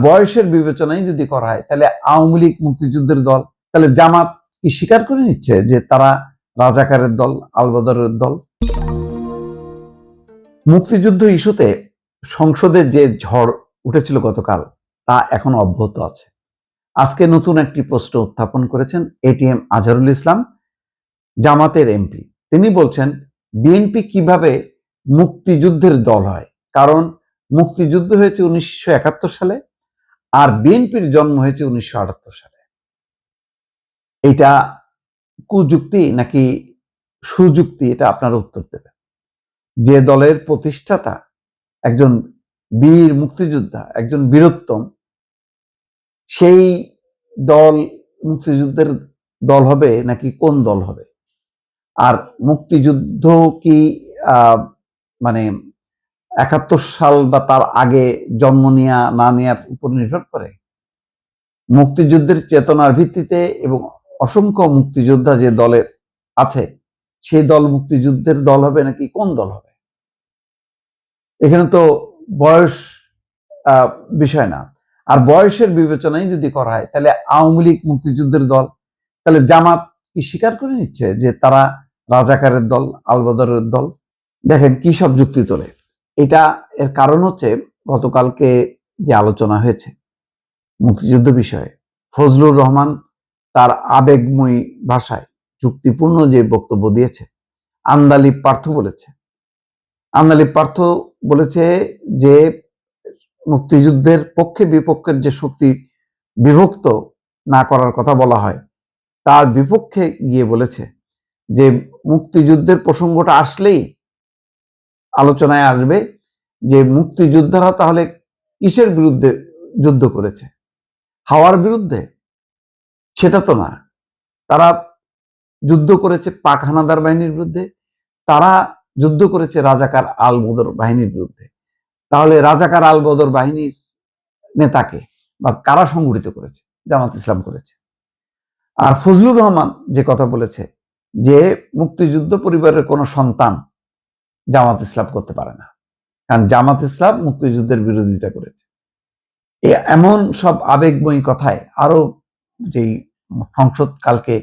বয়সের বিবেচনায় যদি করা হয় তাহলে আওয়ামী লীগ মুক্তিযুদ্ধের দল, তাহলে জামাত কি স্বীকার করে নিচ্ছে যে তারা রাজাকারের দল, আলবদরের দল? মুক্তিযুদ্ধ ইস্যুতে সংসদে যে ঝড় উঠেছিল গতকাল তা এখন অব্যাহত আছে। আজকে নতুন একটি প্রশ্ন উত্থাপন করেছেন এটিএম আজহারুল ইসলাম, জামাতের এমপি। তিনি বলছেন বিএনপি কিভাবে মুক্তিযুদ্ধের দল হয়, কারণ মুক্তিযুদ্ধ হয়েছে 1971 সালে আর বিএনপির জন্ম হয়েছে 1978 সালে। এটা কুযুক্তি নাকি সুযুক্তি, এটা আপনারা উত্তর দেবেন। যে দলের প্রতিষ্ঠাতা একজন বীর মুক্তিযোদ্ধা, একজন বীরোত্তম, সেই দল মুক্তিযুদ্ধের দল হবে নাকি কোন দল হবে? আর মুক্তিযুদ্ধ কি মানে 71 সাল বা তার আগে জন্ম নেয়া না নেয়ার উপর নির্ভর করে? মুক্তিযুদ্ধের চেতনার ভিত্তিতে এবং অসংখ্য মুক্তিযোদ্ধা যে দলে আছে সেই দল মুক্তিযুদ্ধের দল হবে নাকি কোন দল হবে? এখানে তো বয়স বিষয় না। আর বয়সের বিবেচনায় যদি করা হয় তাহলে আওয়ামী লীগ মুক্তিযুদ্ধের দল, তাহলে জামাত কি স্বীকার করে নিচ্ছে যে তারা রাজাকারের দল, আলবদরের দল? দেখেন কি সব যুক্তি তোলে। এটা এর কারণ হচ্ছে গতকালকে যে আলোচনা হয়েছে মুক্তিযুদ্ধ বিষয়ে, ফজলুর রহমান তার আবেগময়ী ভাষায় যুক্তিপূর্ণ যে বক্তব্য দিয়েছে। আন্দালিব পার্থ বলেছে যে মুক্তিযুদ্ধের পক্ষে বিপক্ষের যে শক্তি বিভক্ত না করার কথা বলা হয় তার বিপক্ষে গিয়ে বলেছে যে মুক্তিযুদ্ধের প্রসঙ্গটা আসলেই আলোচনায় আসবে যে মুক্তিযোদ্ধারা তাহলে কিসের বিরুদ্ধে যুদ্ধ করেছে? হাওয়ার বিরুদ্ধে? সেটা তো না। তারা যুদ্ধ করেছে পাক হানাদার বাহিনীর বিরুদ্ধে, তারা যুদ্ধ করেছে রাজাকার আলবদর বাহিনীর বিরুদ্ধে। তাহলে রাজাকার আলবদর বাহিনীর নেতাকে বা কারা সংগঠিত করেছে? জামাত ইসলাম করেছে। আর ফজলুর রহমান যে কথা বলেছে যে মুক্তিযুদ্ধ পরিবারের কোনো সন্তান জামাত ইসলাম করতে পারে না, কারণ জামাত ইসলাম মুক্তিযুদ্ধের বিরোধিতা করেছে। এমন সব আবেগময়ী কথায় আরো যেই সংসদ কালকে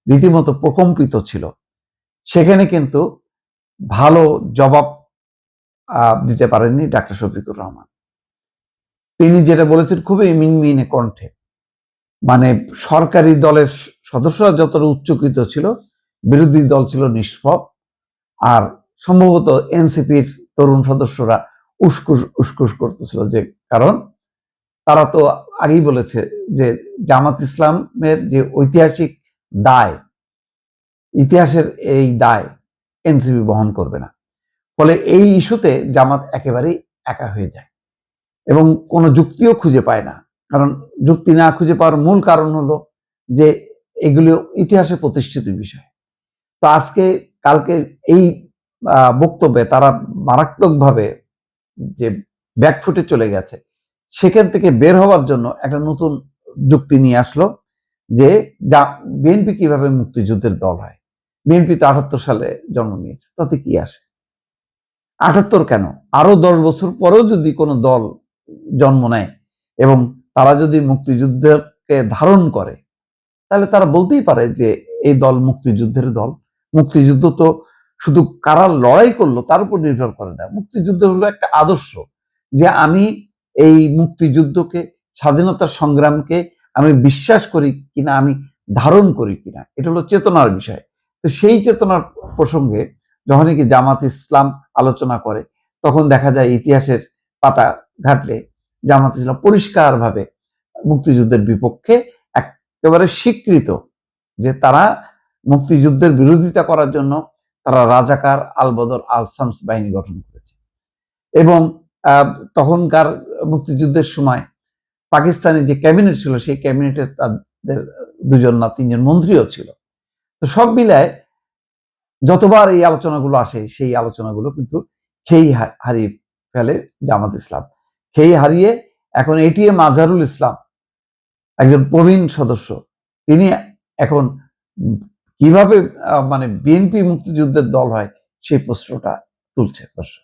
রীতিমতো প্রকম্পিত ছিল, সেখানে কিন্তু ভালো জবাব দিতে পারেননি ডাক্তার শফিকুর রহমান। তিনি যেটা বলেছেন খুবই মিনমিনে কণ্ঠে, মানে সরকারি দলের সদস্যরা যতটা উচ্চকিত ছিল, বিরোধী দল ছিল নিষ্পপ, আর সম্ভবত এনসিপির তরুণ সদস্যরা উস্কুস উস্কুস করতেছিল, যে কারণ তারা তো আগেই বলেছে যে জামাত ইসলামের যে ঐতিহাসিক দায়, ইতিহাসের এই দায় এনসিপি বহন করবে না। ফলে এই ইস্যুতে জামাত একেবারেই একা হয়ে যায় এবং কোনো যুক্তিও খুঁজে পায় না। কারণ যুক্তি না খুঁজে পাওয়ার মূল কারণ হলো যে এগুলো ইতিহাসে প্রতিষ্ঠিত বিষয়। তো কালকে এই বক্তব্যে তারা মারাত্মকভাবে যে ব্যাকফুটে চলে গেছে, সেখান থেকে বের হওয়ার জন্য একটা নতুন যুক্তি নিয়ে আসলো যে বিএনপি কিভাবে মুক্তিযুদ্ধের দল হয়। বিএনপি তো 78 সালে জন্ম নিয়েছে, তাতে কি আসে? 78 কেন, আরো 10 বছর পরেও যদি কোনো দল জন্ম নেয় এবং তারা যদি মুক্তিযুদ্ধকে ধারণ করে, তাহলে তারা বলতেই পারে যে এই দল মুক্তিযুদ্ধের দল। মুক্তিযুদ্ধ তো শুধু কারা লড়াই করলো তার উপর নির্ভর করে না। মুক্তিযুদ্ধ হলো একটা আদর্শ, যে আমি এই মুক্তিযুদ্ধকে, স্বাধীনতার সংগ্রামকে আমি বিশ্বাস করি কিনা, আমি ধারণ করি কিনা, এটা হলো চেতনার বিষয়। তো সেই চেতনার প্রসঙ্গে যখনই কি জামাত ইসলাম আলোচনা করে, তখন দেখা যায় ইতিহাসের পাতা ঘাটলে জামাত ইসলাম পরিষ্কারভাবে মুক্তিযুদ্ধের বিপক্ষে একেবারে স্বীকৃত, যে তারা মুক্তিযুদ্ধের বিরোধিতা করার জন্য তারা রাজাকার আলবদর আল শামস বাহিনী গঠন করেছে। এবং তখনকার মুক্তিযুদ্ধের সময় পাকিস্তানি যে ক্যাবিনেট ছিল, সেই ক্যাবিনেটের তাদের 2 না 3 জন মন্ত্রীও ছিল। তো সব মিলায় যতবার এই আলোচনাগুলো আসে, সেই আলোচনাগুলো কিন্তু খেই হারিয়ে ফেলে জামাত ইসলাম। খেই হারিয়ে এখন এটিএম আজহারুল ইসলাম, একজন প্রবীণ সদস্য, তিনি এখন কিভাবে মানে বিএনপি মুক্তিযুদ্ধের দল হয় সেই প্রশ্নটা তুলছে দর্শক।